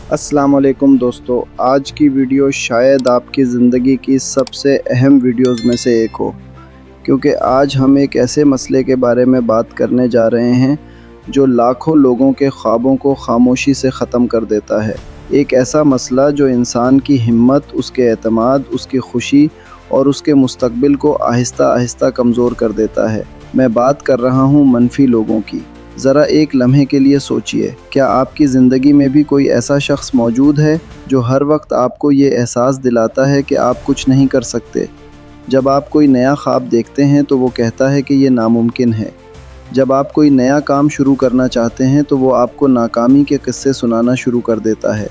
अस्सलाम वालेकुम दोस्तों, आज की वीडियो शायद आपकी ज़िंदगी की सबसे अहम वीडियोज़ में से एक हो, क्योंकि आज हम एक ऐसे मसले के बारे में बात करने जा रहे हैं जो लाखों लोगों के ख्वाबों को खामोशी से ख़त्म कर देता है। एक ऐसा मसला जो इंसान की हिम्मत, उसके एतमाद, उसकी खुशी और उसके मुस्तक़बिल को आहिस्ता आहिस्ता कमज़ोर कर देता है। मैं बात कर रहा हूँ मनफी लोगों की। ज़रा एक लम्हे के लिए सोचिए, क्या आपकी ज़िंदगी में भी कोई ऐसा शख्स मौजूद है जो हर वक्त आपको ये एहसास दिलाता है कि आप कुछ नहीं कर सकते? जब आप कोई नया ख्वाब देखते हैं तो वो कहता है कि ये नामुमकिन है। जब आप कोई नया काम शुरू करना चाहते हैं तो वो आपको नाकामी के किस्से सुनाना शुरू कर देता है।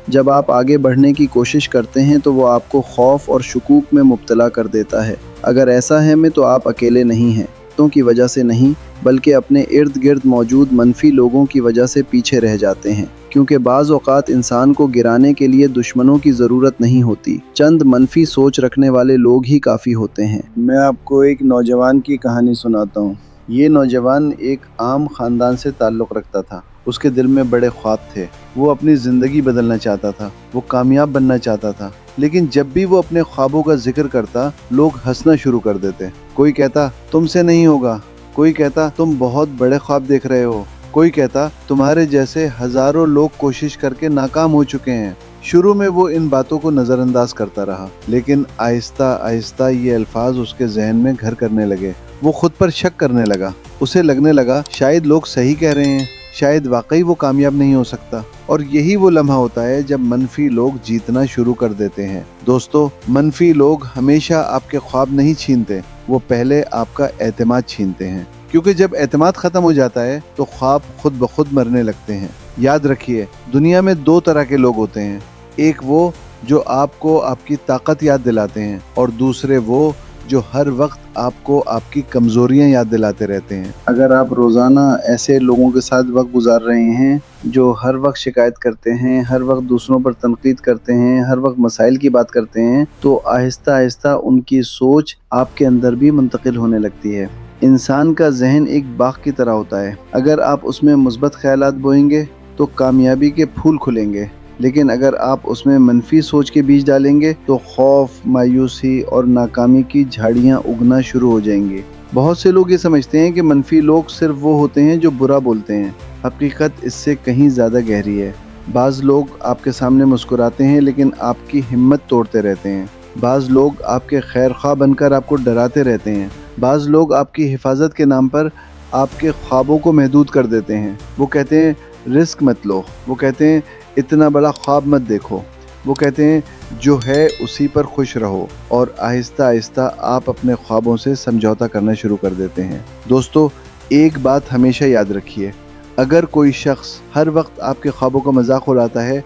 जब आप आगे बढ़ने की कोशिश करते हैं तो वो आपको खौफ और शुकूक में मुब्तला कर देता है। अगर ऐसा है में तो आप अकेले नहीं हैं, की वजह से नहीं बल्कि अपने इर्द गिर्द मौजूद मनफी लोगों की वजह से पीछे रह जाते हैं, क्योंकि बाज़ औक़ात इंसान को गिराने के लिए दुश्मनों की ज़रूरत नहीं होती, चंद मनफी सोच रखने वाले लोग ही काफ़ी होते हैं। मैं आपको एक नौजवान की कहानी सुनाता हूँ। ये नौजवान एक आम ख़ानदान से ताल्लुक़ रखता था। उसके दिल में बड़े ख्वाब थे। वो अपनी ज़िंदगी बदलना चाहता था, वो कामयाब बनना चाहता था। लेकिन जब भी वो अपने ख्वाबों का जिक्र करता, लोग हंसना शुरू कर देते। कोई कहता तुमसे नहीं होगा, कोई कहता तुम बहुत बड़े ख्वाब देख रहे हो, कोई कहता तुम्हारे जैसे हजारों लोग कोशिश करके नाकाम हो चुके हैं। शुरू में वो इन बातों को नज़रअंदाज करता रहा, लेकिन आहिस्ता आहिस्ता ये अल्फाज उसके जहन में घर करने लगे। वो खुद पर शक करने लगा। उसे लगने लगा शायद लोग सही कह रहे हैं, शायद वाकई वो कामयाब नहीं हो सकता। और यही वो लम्हा होता है जब मनफी लोग जीतना शुरू कर देते हैं। दोस्तों, मनफी लोग हमेशा आपके ख्वाब नहीं छीनते, वो पहले आपका एतमाद छीनते हैं, क्योंकि जब एतमाद खत्म हो जाता है तो ख्वाब खुद ब खुद मरने लगते हैं। याद रखिए, दुनिया में दो तरह के लोग होते हैं, एक वो जो आपको आपकी ताकत याद दिलाते हैं और दूसरे वो जो हर वक्त आपको आपकी कमजोरियां याद दिलाते रहते हैं। अगर आप रोज़ाना ऐसे लोगों के साथ वक्त गुजार रहे हैं जो हर वक्त शिकायत करते हैं, हर वक्त दूसरों पर तनकीद करते हैं, हर वक्त मसाइल की बात करते हैं, तो आहिस्ता आहिस्ता उनकी सोच आपके अंदर भी मुंतकिल होने लगती है। इंसान का जहन एक बाग की तरह होता है। अगर आप उसमें मुस्बत ख्यालात बोएंगे तो कामयाबी के फूल खुलेंगे, लेकिन अगर आप उसमें मनफी सोच के बीज डालेंगे तो खौफ, मायूसी और नाकामी की झाड़ियाँ उगना शुरू हो जाएंगी। बहुत से लोग ये समझते हैं कि मनफी लोग सिर्फ वो होते हैं जो बुरा बोलते हैं। हकीकत इससे कहीं ज़्यादा गहरी है। बाज़ लोग आपके सामने मुस्कुराते हैं लेकिन आपकी हिम्मत तोड़ते रहते हैं। बाज़ लोग आपके खैर ख्वाह बनकर आपको डराते रहते हैं। बाज़ लोग आपकी हिफाजत के नाम पर आपके ख्वाबों को महदूद कर देते हैं। वो कहते हैं रिस्क मत लो, वो कहते हैं इतना बड़ा ख्वाब मत देखो, वो कहते हैं जो है उसी पर खुश रहो, और आहिस्ता आहिस्ता आप अपने ख्वाबों से समझौता करना शुरू कर देते हैं। दोस्तों, एक बात हमेशा याद रखिए, अगर कोई शख्स हर वक्त आपके ख्वाबों का मजाक उड़ाता है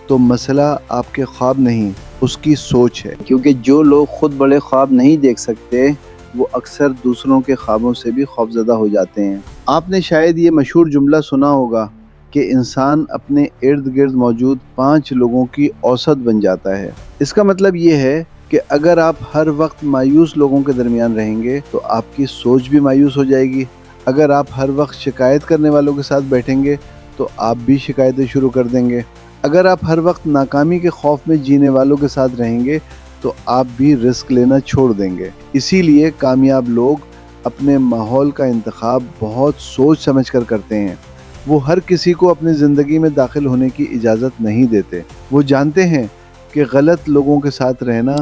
तो मसला आपके ख्वाब नहीं, उसकी सोच है। क्योंकि जो लोग खुद बड़े ख्वाब नहीं देख सकते वो अक्सर दूसरों के ख्वाबों से भी खौफजदा हो जाते हैं। आपने शायद ये मशहूर जुमला सुना होगा कि इंसान अपने इर्द गिर्द मौजूद 5 लोगों की औसत बन जाता है। इसका मतलब ये है कि अगर आप हर वक्त मायूस लोगों के दरमियान रहेंगे तो आपकी सोच भी मायूस हो जाएगी। अगर आप हर वक्त शिकायत करने वालों के साथ बैठेंगे तो आप भी शिकायतें शुरू कर देंगे। अगर आप हर वक्त नाकामी के खौफ में जीने वालों के साथ रहेंगे तो आप भी रिस्क लेना छोड़ देंगे। इसीलिए कामयाब लोग अपने माहौल का इंतखाब बहुत सोच समझ कर करते हैं। वो हर किसी को अपनी ज़िंदगी में दाखिल होने की इजाज़त नहीं देते। वो जानते हैं कि गलत लोगों के साथ रहना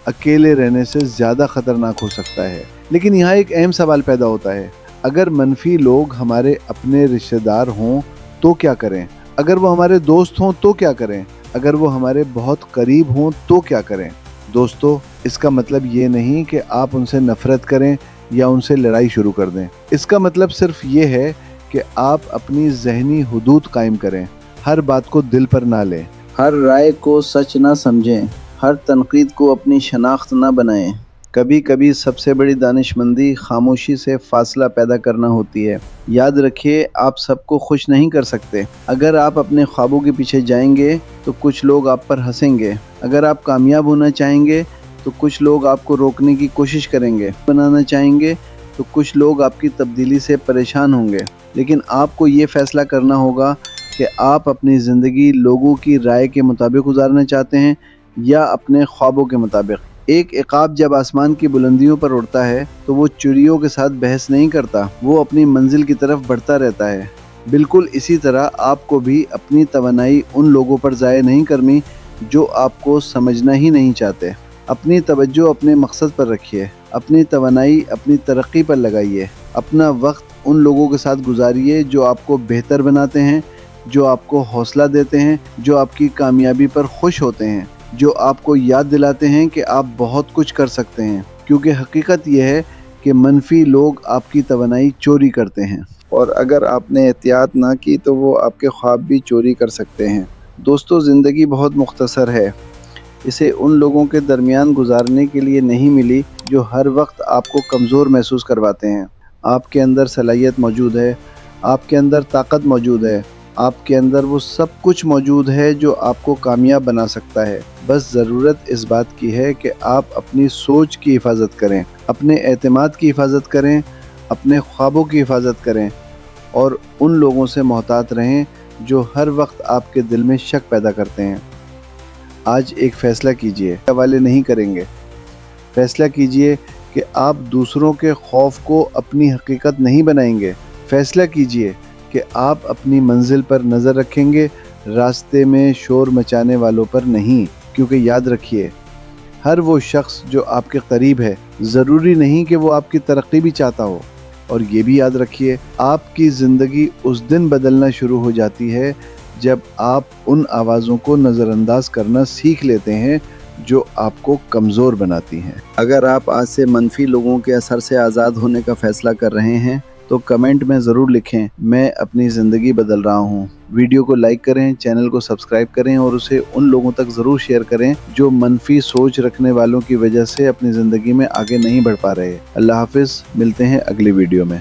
अकेले रहने से ज़्यादा ख़तरनाक हो सकता है। लेकिन यहाँ एक अहम सवाल पैदा होता है, अगर मनफी लोग हमारे अपने रिश्तेदार हों तो क्या करें? अगर वो हमारे दोस्त हों तो क्या करें? अगर वो हमारे बहुत करीब हों तो क्या करें? दोस्तों, इसका मतलब ये नहीं कि आप उनसे नफ़रत करें या उनसे लड़ाई शुरू कर दें। इसका मतलब सिर्फ ये है कि आप अपनी ज़हनी हुदूद कायम करें, हर बात को दिल पर ना लें, हर राय को सच ना समझें, हर तनकीद को अपनी शनाख्त ना बनाएं। कभी कभी सबसे बड़ी दानिशमंदी खामोशी से फासला पैदा करना होती है। याद रखिए, आप सबको खुश नहीं कर सकते। अगर आप अपने ख्वाबों के पीछे जाएंगे तो कुछ लोग आप पर हंसेंगे। अगर आप कामयाब होना चाहेंगे तो कुछ लोग आपको रोकने की कोशिश करेंगे। बनाना चाहेंगे तो कुछ लोग आपकी तब्दीली से परेशान होंगे। लेकिन आपको ये फैसला करना होगा کہ आप अपनी ज़िंदगी लोगों की राय के मुताबिक गुजारना चाहते हैं या अपने ख्वाबों के मुताबिक। एक इक़ाब जब आसमान की बुलंदियों पर उड़ता है तो वो चिड़ियों के साथ बहस नहीं करता, वो अपनी मंजिल की तरफ बढ़ता रहता है। बिल्कुल इसी तरह आपको भी अपनी तवन्नाई उन लोगों पर ज़ाया नहीं करनी जो आपको समझना ही नहीं चाहते। अपनी तवज्जो अपने मकसद पर रखिए, अपनी तवन्नाई अपनी तरक्की पर लगाइए। अपना वक्त उन लोगों के साथ गुजारिए जो आपको बेहतर बनाते हैं, जो आपको हौसला देते हैं, जो आपकी कामयाबी पर खुश होते हैं, जो आपको याद दिलाते हैं कि आप बहुत कुछ कर सकते हैं। क्योंकि हकीकत यह है कि मनफी लोग आपकी तवन्नाई चोरी करते हैं और अगर आपने एहतियात ना की तो वो आपके ख्वाब भी चोरी कर सकते हैं। दोस्तों, ज़िंदगी बहुत मुख्तसर है, इसे उन लोगों के दरमियान गुजारने के लिए नहीं मिली जो हर वक्त आपको कमज़ोर महसूस करवाते हैं। आपके अंदर सलाहियत मौजूद है, आपके अंदर ताकत मौजूद है, आपके अंदर वो सब कुछ मौजूद है जो आपको कामयाब बना सकता है। बस ज़रूरत इस बात की है कि आप अपनी सोच की हिफाजत करें, अपने एतमाद की हिफाजत करें, अपने ख्वाबों की हिफाजत करें और उन लोगों से मोहतात रहें जो हर वक्त आपके दिल में शक पैदा करते हैं। आज एक फ़ैसला कीजिए, हवाले नहीं करेंगे। फ़ैसला कीजिए कि आप दूसरों के खौफ को अपनी हकीकत नहीं बनाएंगे। फ़ैसला कीजिए कि आप अपनी मंजिल पर नज़र रखेंगे, रास्ते में शोर मचाने वालों पर नहीं। क्योंकि याद रखिए, हर वो शख्स जो आपके करीब है ज़रूरी नहीं कि वो आपकी तरक्की भी चाहता हो। और ये भी याद रखिए, आपकी ज़िंदगी उस दिन बदलना शुरू हो जाती है जब आप उन आवाज़ों को नज़रअंदाज करना सीख लेते हैं जो आपको कमज़ोर बनाती हैं। अगर आप आज से मनफी लोगों के असर से आज़ाद होने का फ़ैसला कर रहे हैं तो कमेंट में ज़रूर लिखें, मैं अपनी ज़िंदगी बदल रहा हूँ। वीडियो को लाइक करें, चैनल को सब्सक्राइब करें और उसे उन लोगों तक ज़रूर शेयर करें जो मनफी सोच रखने वालों की वजह से अपनी ज़िंदगी में आगे नहीं बढ़ पा रहे। अल्लाह हाफिज़, मिलते हैं अगली वीडियो में।